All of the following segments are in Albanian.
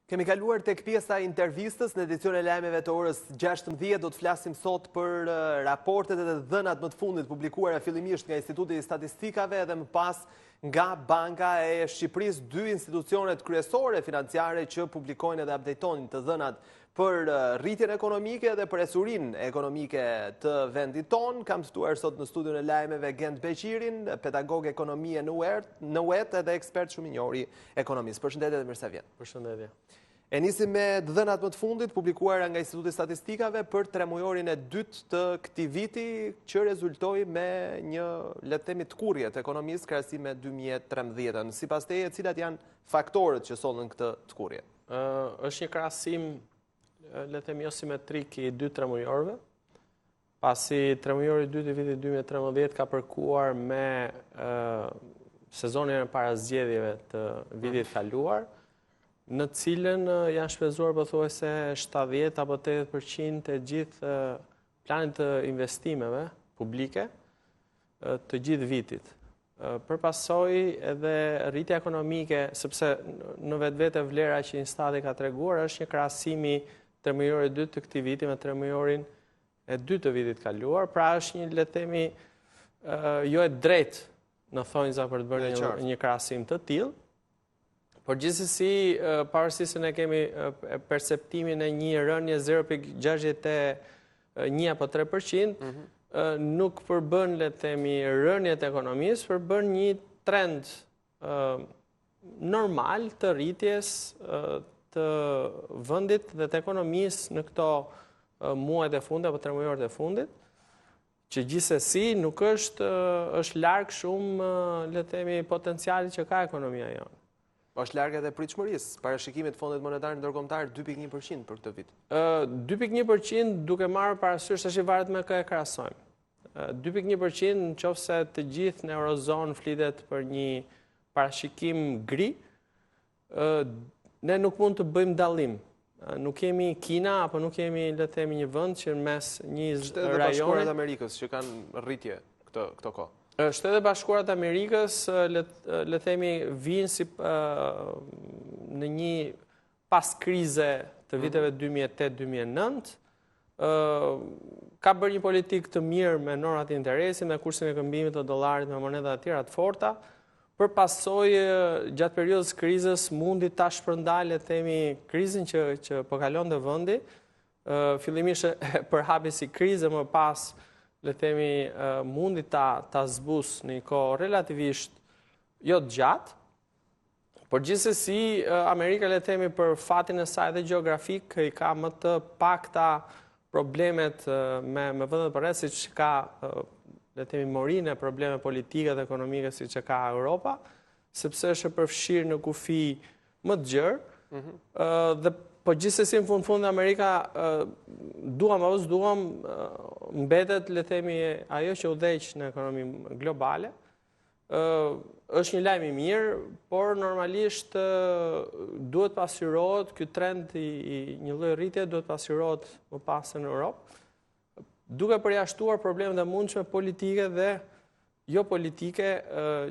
Kemi kaluar tek pjesa e intervistës në edicion e lajmeve të orës 16, do të flasim sot për raportet e dhënat më të fundit publikuara fillimisht nga Instituti i Statistikave dhe më pas nga Banka e Shqipërisë, dy institucionet kryesore financiare që publikojnë edhe updatojnë të dhënat për rritjen ekonomike dhe për esurinë ekonomike të vendit tonë. Kam ftuar sot në studion e lajmeve Gent Beqirin, pedagog ekonomie në UET edhe ekspert shumë i njohur i ekonomisë. Përshëndetje dhe mirësevjen. Përshëndetje. E nisim me dhënat më të fundit publikuara nga Instituti i Statistikave për tremujorin e dytë të këtij viti, që rezultoi me një, le të themi, tkurrje të ekonomisë krahasim me 2013. Sipas teje, cilat janë faktorët që sollën këtë tkurrje? Është një krahasim, le të themi, jo simetrik i dy tremujorëve, pasi tremujori i dytë i vitit 2013 ka përkuar me sezonin e parazgjedhjeve të vitit kaluar, në cilën janë shpenzuar pothuajse 70 apo 80% të gjithë planit të investimeve publike të gjithë vitit. Për pasojë edhe rritja ekonomike, sepse në vetvete vlera që Instati ka treguar është një krahasimi tremujorit dytë të këtij viti me tremujorin e dytë të vitit kaluar, pra është një, le të themi, jo e drejtë në thonjza për të bërë një krahasim të tillë. Por gjithsesi, pavarësisht se ne kemi perceptimin e një rënje 0,61 apo 3%, nuk përbën, le të themi, rënjet e ekonomisë, përbën një trend normal të rritjes të vendit dhe të ekonomisë në këto muajt e fundit apo 3 muajt e fundit, që gjithsesi nuk është larg shumë, le të themi, potenciali që ka ekonomia jonë. Është larg edhe pritshmërisë, parashikimit të Fondit Monetar Ndërkombëtar 2,1% për këtë vit. 2,1% duke marrë parasysh tash varet me kë e krahasojmë. 2,1% nëse të gjithë në Eurozonë flitet për një parashikim gri, ne nuk mund të bëjmë dallim. Nuk kemi Kina apo nuk kemi, le të themi, një vend që mes një rajoni Bashkuarat e Amerikës që kanë rritje këto kohë. Shtetet e Bashkuara të Amerikës, le themi, vinë në një pas krize të viteve 2008-2009, ka bërë një politikë të mirë me normat e interesit, me kursin e këmbimit të dollarit me moneda të tjera të forta, për pasojë gjatë periudhës krizës mundi ta shpërndajë, le themi, krizën që po kalonte vendi, fillimisht përhapi si krizë, më pas le themi, mundi ta zbus në një kohë relativisht jo të gjatë, por gjithsesi Amerika, le themi, për fatin e saj dhe gjeografik, i ka më të pakta problemet me vendet përreth, siç ka, le themi, morinë e probleme politike dhe ekonomike siç ka Europa, sepse është e përfshirë në kufi më të gjerë, dhe po gjithsesi në fund Amerika, duam apo s'duam, mbetet, le themi, ajo që udhëheq në ekonominë globale. Është një lajm i mirë, por normalisht duhet pasqyrohet ky trend i një lloj rritje duhet pasqyrohet më pas në Europë, duke përjashtuar problemet e mundshme politike dhe jo politike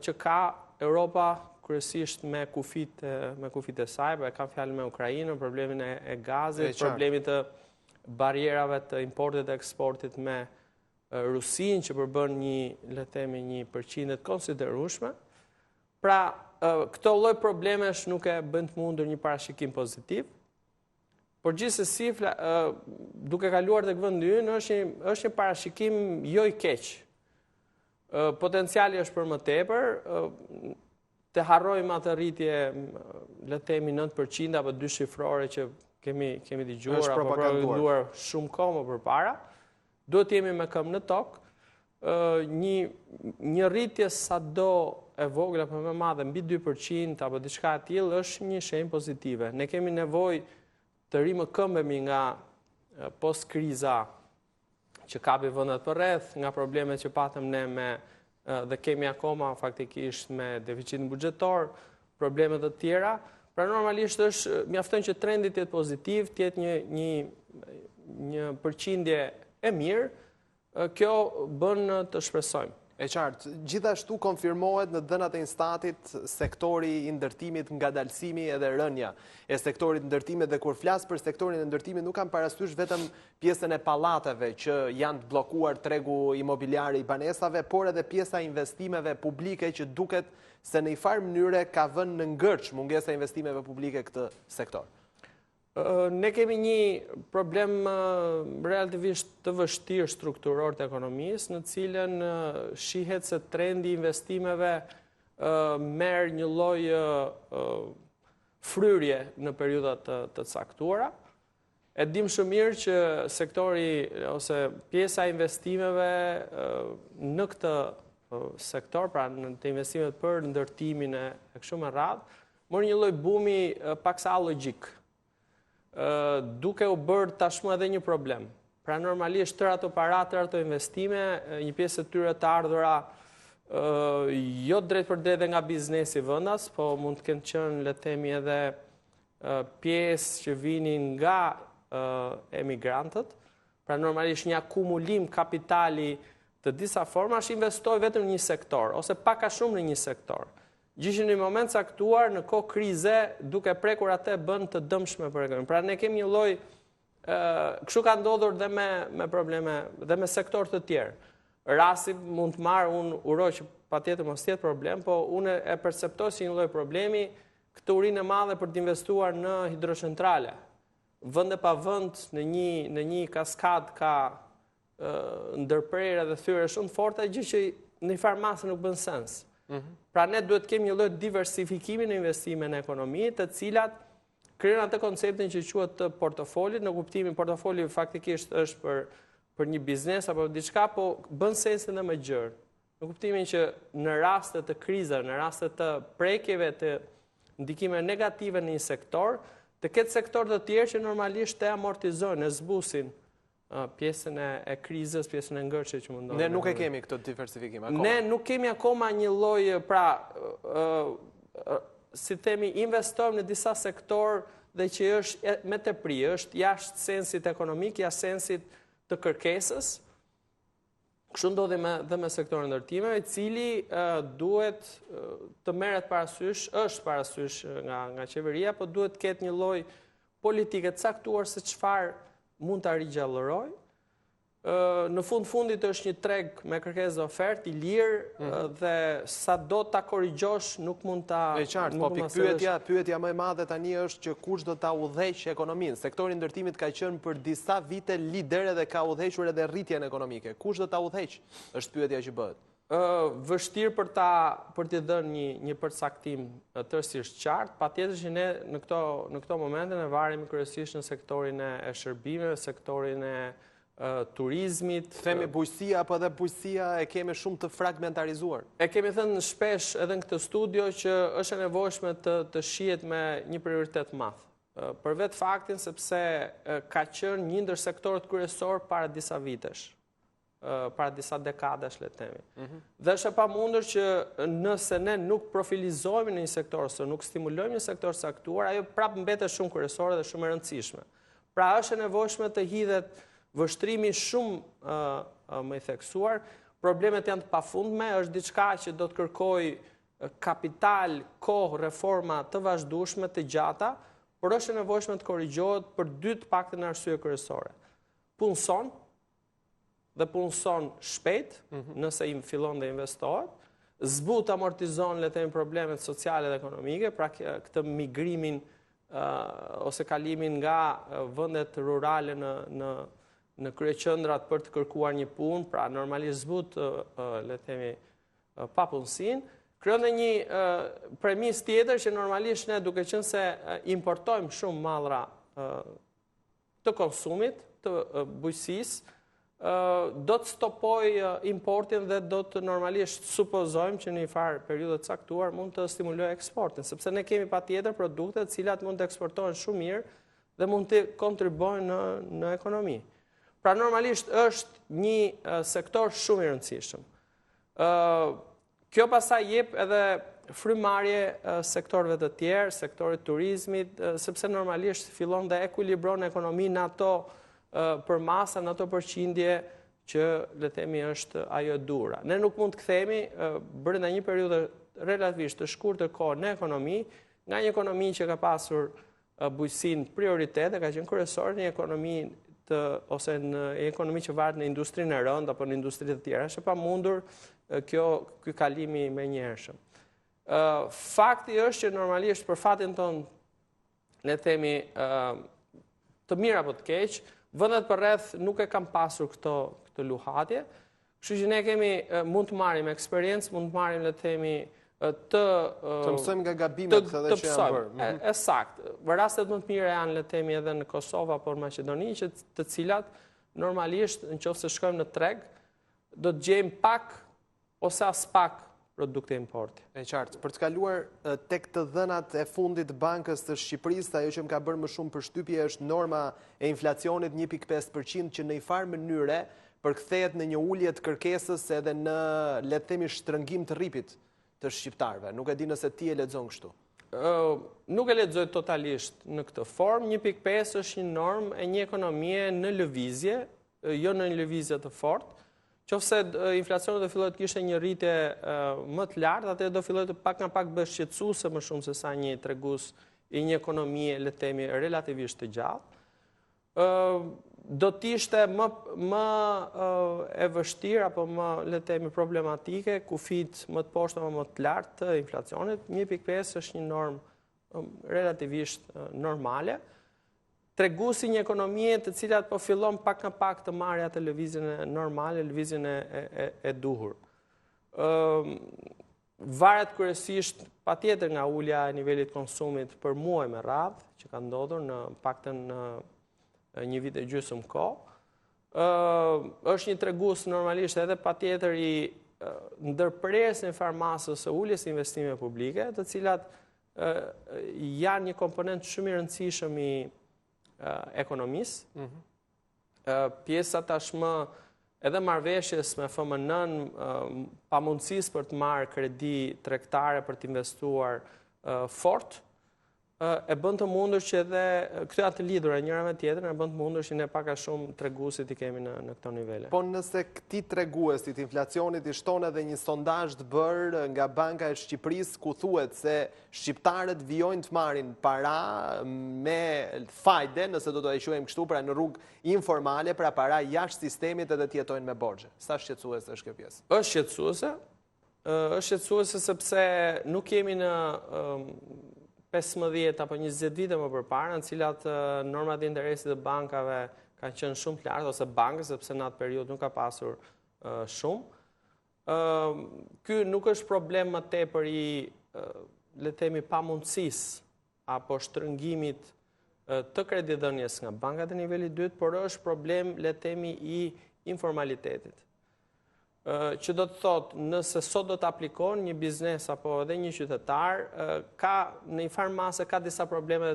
që ka Europa, kryesisht me kufit e saj, e kam fjalën me Ukrainën, problemin e gazit, problemin të barierave të importit dhe eksportit me Rusinë, që përbën një, le të themi, një përqindje të konsiderueshme. Pra, këto lloj problemesh nuk e bën të mundur një parashikim pozitiv, por gjithsesi, duke kaluar tek vendi ynë, është një parashikim jo i keq. Potenciali është për më tepër, të harrojmë atë rritje, le të themi 9% apo 2 shifrore që kemi dëgjuar apo propaganduar shumë kohë më përpara, duhet jemi me këmbë në tokë, një rritje sado e vogël apo më madhe mbi 2% apo diçka e tillë është një shenjë pozitive. Ne kemi nevojë të rimë këmbemi nga post-kriza që kapi vendet përreth, nga problemet që patëm ne dhe kemi akoma faktikisht me deficitin buxhetor, probleme të tjera. Pra normalisht mjafton që trendi të jetë pozitiv, të jetë një përqindje e mirë, kjo bën të shpresojmë. E qartë, gjithashtu konfirmohet në dhënat e Instatit sektori i ndërtimit nga dalsimi edhe rënja e sektorit ndërtimit, dhe kur flas për sektorin e ndërtimit nuk kam parasysh vetëm pjesën e pallateve që janë të bllokuar tregu imobiliar i banesave, por edhe pjesa e investimeve publike që duket se në një farë mënyre ka vënë në ngërç mungesa e investimeve publike këtë sektor. Ne kemi një problem relativisht të vështirë strukturor të ekonomisë, në cilën shihet se trendi i investimeve merr një lloj fryrje në periudha të caktuara. E dim shumë mirë që sektori ose pjesa e investimeve në këtë sektor, pra në të investimet për ndërtimin e kështu me radhë, mor një lloj bumi paksa alogjik. Duke u bërë tashmë edhe një problem. Pra normalisht tërë ato para, tërë ato investime, një pjesë të tyre të ardhura jo drejt për drejt nga biznesi vendas, po mund të kenë qenë, le të themi, edhe pjesë që vinin nga emigrantët. Pra normalisht një akumulim kapitali të disa formash investoi vetëm në një sektor ose pak a shumë në një sektor. Gjishin në moment caktuar në kohë krize, duke prekur atë bën të dëmshme për ekonominë. Pra ne kemi një lloj, kështu ka ndodhur dhe me probleme dhe me sektor të tjerë. Rasti mund të marr, unë uroj që patjetër mos jetë problem, po unë e perceptoj si një lloj problemi këtë urinë e madhe për të investuar në hidrocentrale. Vend e pa vend në një kaskadë ka ndërprerje dhe thyre shumë forte, gjë që në një farë masë nuk bën sens. Pra ne duhet kemi një lloj diversifikimi në investime në ekonomi, të cilat krijojnë atë konceptin që quhet të portofolit, në kuptimin portofoli faktikisht është për një biznes apo diçka, po bën sensin edhe më gjerë. Në kuptimin që në raste të krizave, në raste të prekjeve të ndikime negative në një sektor, të ketë sektor të tjerë që normalisht e amortizojnë, e zbusin pjesën e krizës, pjesën e ngërçe që mundon. Ne nuk e kemi këtë diversifikim akoma. Ne nuk kemi akoma një lloj, pra, si themi, investojmë në disa sektor dhe që është me tepri, është jashtë sensit ekonomik, jashtë sensit të kërkesës. Kështu ndodhi dhe me sektorin e ndërtimeve, i cili duhet të merret parasysh, është parasysh nga qeveria, po duhet të ketë një lloj politike të caktuar se çfarë mund të rigjallëroj. Në fundit është një treg me kërkesë dhe ofertë i lirë dhe sa do ta korrigjosh nuk mund ta. E qartë, po pyetja më e madhe tani është që kush do ta udhëheqë ekonominë. Sektori i ndërtimit ka qenë për disa vite lider dhe ka udhëhequr edhe rritjen ekonomike. Kush do ta udhëheqë? Është pyetja që bëhet. Vështirë për t'i dhënë një përcaktim tërësisht qartë, patjetër që ne në këto momente ne varemi kryesisht në sektorin e shërbimeve, sektorin e turizmit. Themi bujqësia, apo edhe bujqësia e kemi shumë të fragmentarizuar. E kemi thënë shpesh edhe në këtë studio që është e nevojshme të shihet me një prioritet madh. Për vetë faktin sepse ka qenë një ndër sektorët kryesor para disa vitesh. Para disa dekadash, le të themi. Dhe është e pamundur që nëse ne nuk profilizohemi në një sektor ose nuk stimulojmë një sektor saktuar, ajo prapë mbetet shumë kryesore dhe shumë e rëndësishme. Pra është e nevojshme të hidhet vështrimi shumë më i theksuar, problemet janë të pafundme, është diçka që do të kërkoj kapital, kohë, reforma të vazhdueshme, të gjata, por është e nevojshme të korrigjohet për dy të paktën arsye kryesore. Punson dhe punson shpejt, nëse i fillon dhe investohet, zbut amortizon, le të themi, problemet sociale dhe ekonomike, pra këtë migrimin ose kalimin nga vendet rurale në kryeqendrat për të kërkuar një punë, pra normalisht zbut, le të themi, papunësinë. Krijon një premis tjetër që normalisht ne duke qenë se importojmë shumë mallra të konsumit, të bujqësisë, do të stopoj importin dhe do të normalisht supozojmë që në një farë periudhë të caktuar mund të stimulojë eksportin, sepse ne kemi patjetër produkte të cilat mund të eksportohen shumë mirë dhe mund të kontribuojnë në ekonomi. Pra normalisht është një sektor shumë i rëndësishëm. Kjo pastaj jep edhe frymarrje sektorëve të tjerë, sektorit turizmit, sepse normalisht fillon dhe ekuilibron ekonominë ato për masa, në ato përqindje që le themi është ajo e dura. Ne nuk mund të kthehemi brenda një periudhe relativisht të shkurtër kohë në ekonomi, nga një ekonomi që ka pasur bujqësinë prioritet, ka qenë kryesore në ekonomi ose në ekonomi që varet në industrinë e rëndë apo në industri të tjera, është e pamundur ky kalimi menjëhershëm. Fakti është që normalisht për fatin tonë, le themi, të mirë apo të keq, vendet përreth nuk e kam pasur këtë luhatje, kështu që ne mund të marrim eksperiencë, mund të marrim, le themi, të mësojmë nga gabimet edhe që janë bërë. Saktë. Rastet më të mira janë, le themi, edhe në Kosovë apo në Maqedoni, të cilat normalisht nëse shkojmë në treg, do të gjejmë pak ose as pak produkte importi. E qartë, për të kaluar tek të dhënat e fundit Bankës të Shqipërisë, ajo që më ka bërë më shumë përshtypje është norma e inflacionit 1.5% që në një farë mënyre përkthehet në një ulje të kërkesës edhe në, le të themi, shtrëngim të rripit të shqiptarëve. Nuk e di nëse ti e lexon kështu. Nuk e lexoj totalisht në këtë formë. 1.5 është një normë e një ekonomie në lëvizje, jo në një lëvizje të fortë. Qofse inflacioni do filloj të kishte një rritje më të lartë, atë do filloj të pak nga pak bëhet shqetësuese më shumë se sa një tregues i një ekonomie, le të themi, relativisht të gjallë. Do të ishte më e vështirë apo më, le të themi, problematike kufit më të poshtë apo më të lartë të inflacionit. 1.5 është një normë relativisht normale. Treguesi një ekonomie të cilat po fillon pak nga pak të marrë atë lëvizjen e normale, lëvizjen e duhur. Varet kryesisht patjetër nga ulja e nivelit konsumit për muaj me radhë, që ka ndodhur në paktën një vit e gjysmë kohë. Është një tregues normalisht edhe patjetër i ndërprerjes në farmasës së uljes së investimeve publike, të cilat janë një komponent shumë i rëndësishëm i ekonomisë. Pjesa tashmë edhe marrëveshjes me FMN-n, pamundësisë për të marrë kredi tregtare për të investuar fort, e bën të mundur që edhe këto janë të lidhura njëra me tjetrën, e bën të mundur që ne pak a shumë treguesit i kemi në këto nivele. Po nëse këtij treguesit inflacionit i shton edhe një sondazh të bërë nga Banka e Shqipërisë ku thuhet se shqiptarët vijojnë të marrin para me fajde, nëse do ta quajmë kështu, pra në rrugë informale, pra para jashtë sistemit edhe të jetojnë me borxhe. Sa shqetësuese është kjo pjesë? Është shqetësuese sepse nuk jemi në 15 apo 20 vite më përpara, në cilat normat e interesit të bankave kanë qenë shumë të larta, ose bankës, sepse në atë periudhë nuk ka pasur shumë. Ky nuk është problem më tepër i, le të themi, pamundësisë apo shtrëngimit të kreditdhënies nga bankat e nivelit 2, por është problem, le të themi, i informalitetit. Që do të thotë, nëse sot do të aplikon një biznes apo edhe një qytetar, ka në një farë mase ka disa probleme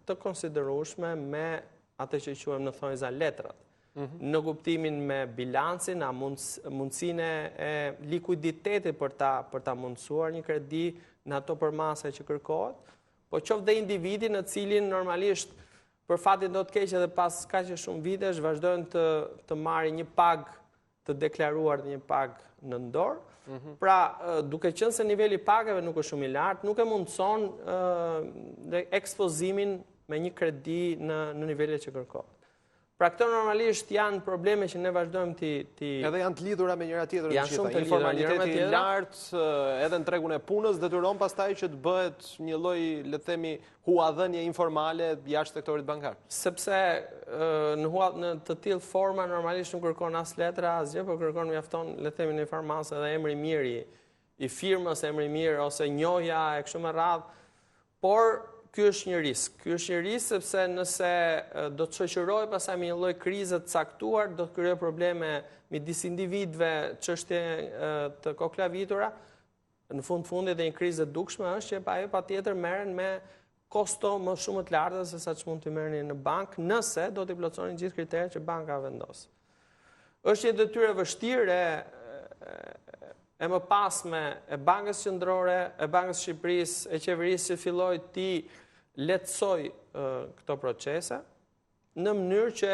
të konsiderueshme me atë që quajmë në thonjza letrat. Në kuptimin me bilancin, mundësinë e likuiditetit për ta mundësuar një kredi në ato përmase që kërkohet, po qoftë dhe individi në cilin normalisht për fatin do të keq edhe pas kaq shumë vitesh vazhdojnë të marrin një pagë të deklaruar një pagë në dorë. Pra, duke qenë se niveli pagave nuk është shumë i lartë, nuk e mundëson ekspozimin me një kredi në nivelet që kërkohet. Pra, këto normalisht janë probleme që ne vazhdojmë ti... Edhe janë të lidhura me njëra tjetrën. Janë shumë të lidhura me njëra tjetrën. Informaliteti i lartë, edhe në tregun e punës, detyron pastaj që të bëhet një lloj, le të themi, huadhënie informale jashtë sektorit bankar. Sepse në të tillë forma normalisht nuk kërkon as letra, asgjë, por kërkon mjafton, le të themi, në farmasë edhe emri i mirë i firmës, emri i mirë ose njohja e kështu me radhë. Por ky është një risk. Ky është një risk sepse nëse do të shoqërohet pastaj me një lloj krize të caktuar, do të krijojë probleme midis individëve, çështje të koklavitura. Në fundit dhe një krizë e dukshme është që ajo patjetër merren me kosto më shumë të larta se sa ç'mund të merrni në bank, nëse do të plotësonin gjithë kriteret që banka vendos. Është një detyrë vështirë e mëpasme e Bankës Qendrore, e Bankës Shqipërisë, e qeverisë që filloi ti lehtësoj këto procese, në mënyrë që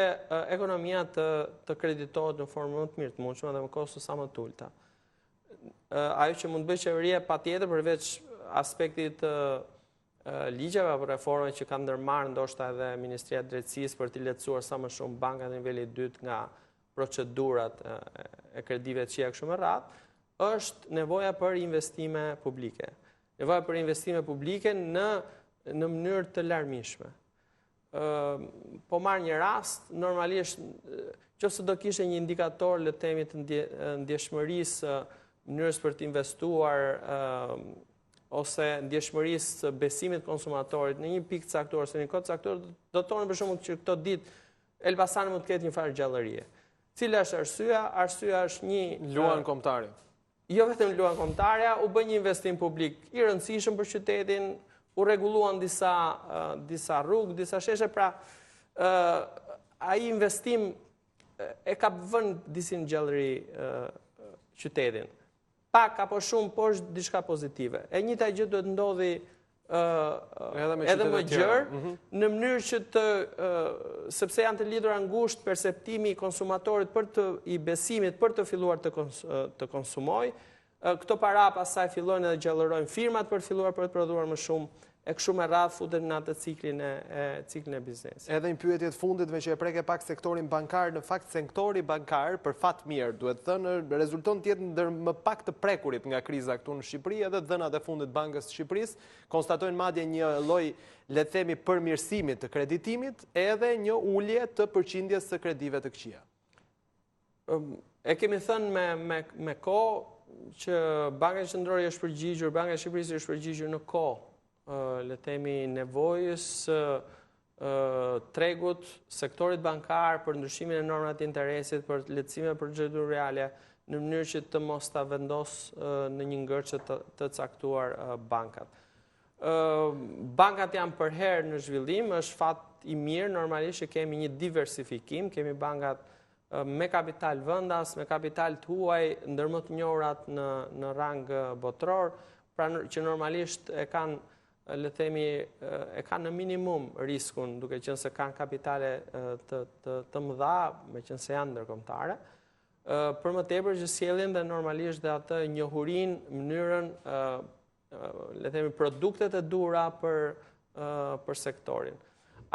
ekonomia të kreditohet në formë më të mirë të mundshme dhe më kosto sa më të ulta. Ajo që mund të bëjë qeveria patjetër përveç aspektit ligjeve apo reformave që kanë ndërmarrë ndoshta edhe Ministria e Drejtësisë për t'i lehtësuar sa më shumë bankat në nivelit 2 nga procedurat e kredive të këqija kështu me radhë, është nevoja për investime publike. Nevoja për investime publike në mënyrë të larmishme. Po marr një rast, normalisht nëse do kishte një indikator le të themi të ndjeshmërisë mënyrës për të investuar ose ndjeshmërisë besimit konsumatorit në një pikë caktuar ose në një kohë caktuar, do të thonë për shembull që këto ditë Elbasani mund të ketë një farë gjallërie. Cila është arsyeja? Arsyeja është një luan kombëtare. Jo vetëm luan kombëtare, u bë një investim publik i rëndësishëm për qytetin, u rregulluan disa rrugë, disa sheshe, pra ai investim e ka vënë disi në gjallëri qytetin. Pak apo shumë, por është diçka pozitive. E njëjta gjë duhet ndodhi edhe më gjerë, në mënyrë që sepse janë të lidhura ngushtë perceptimi i konsumatorit i besimit për të filluar të konsumojë. Këto para pastaj fillojnë edhe gjallërojnë firmat për të filluar për të prodhuar më shumë, e kështu me radhë futen në atë ciklin e biznesit. Edhe një pyetje të fundit me që e preke pak sektorin bankar, në fakt sektori bankar për fat mirë, duhet thënë, rezulton të jetë ndër më pak të prekurit nga kriza këtu në Shqipëri, edhe dhënat e fundit Bankës së Shqipërisë konstatojnë madje një lloj, le të themi, përmirësimit të kreditimit, edhe një ulje të përqindjes së kredive të këqija. E kemi thënë me kohë që Banka Qendrore është përgjigjur, Banka e Shqipërisë është përgjigjur në kohë, le të themi, nevojës tregut, sektorit bankar për ndryshimin e normave të interesit, për lehtësime procedurale, në mënyrë që të mos ta vendos në një ngërçe të caktuar bankat. Bankat janë përherë në zhvillim, është fat i mirë, normalisht që kemi një diversifikim, kemi bankat me kapital vendas, me kapital të huaj, ndër më të njohurat në rang botror, pra që normalisht e kanë, le themi, e kanë në minimum riskun, duke qenë se kanë kapitale të mëdha, me qenë se janë ndërkombëtare. Për më tepër që sjellin dhe normalisht dhe atë njohurinë, mënyrën, le themi, produktet e duhura për sektorin.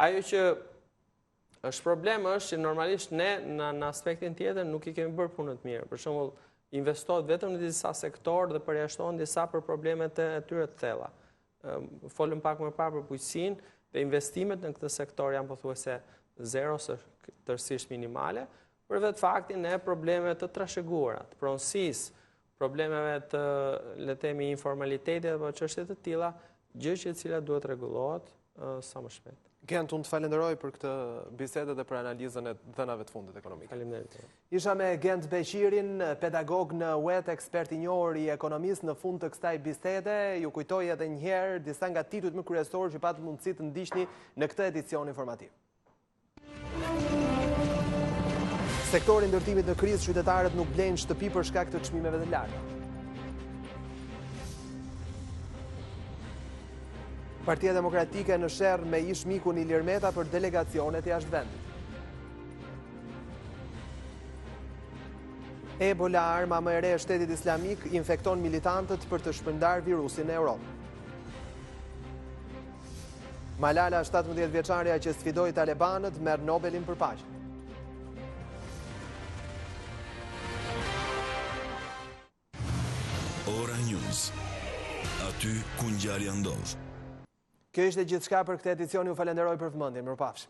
Ajo që është problem është që normalisht ne në aspektin tjetër nuk i kemi bërë punën të mirë. Për shembull, investohet vetëm në disa sektor dhe përjashtohen disa për problemet e tyre të thella. Folëm pak më parë për bujqësinë dhe investimet në këtë sektor janë pothuajse zero ose tërësisht minimale, për vetë faktin e problemeve të trashëguara, të pronësisë, problemeve të, le të themi, informalitetit apo çështje të tilla, gjë që e cila duhet rregullohet sa më shpejt. Gent, unë të falenderoj për këtë bisedë dhe për analizën e dhënave të fundit ekonomike. Faleminderit. Isha me Gent Beqirin, pedagog në UET, ekspert i njohur i ekonomisë. Në fund të kësaj bisede, ju kujtoj edhe një herë disa nga titujt më kryesorë që patët mundësi të ndiqni në këtë edicion informativ. Sektori ndërtimit në krizë, qytetarët nuk blejnë shtëpi për shkak të çmimeve të larta. Partia Demokratike në sherr me ish mikun Ilir Meta për delegacionet jashtë vendit. Ebola, arma më e re e Shtetit Islamik, infekton militantët për të shpërndar virusin në Europë. Malala, 17 vjeçaria që sfidoi talebanët, merr Nobelin për paqe. Ora News. Aty ku ngjarja ndodh. Kjo ishte gjithçka për këtë edicion, ju falenderoj për vëmendjen. Mirupafshim.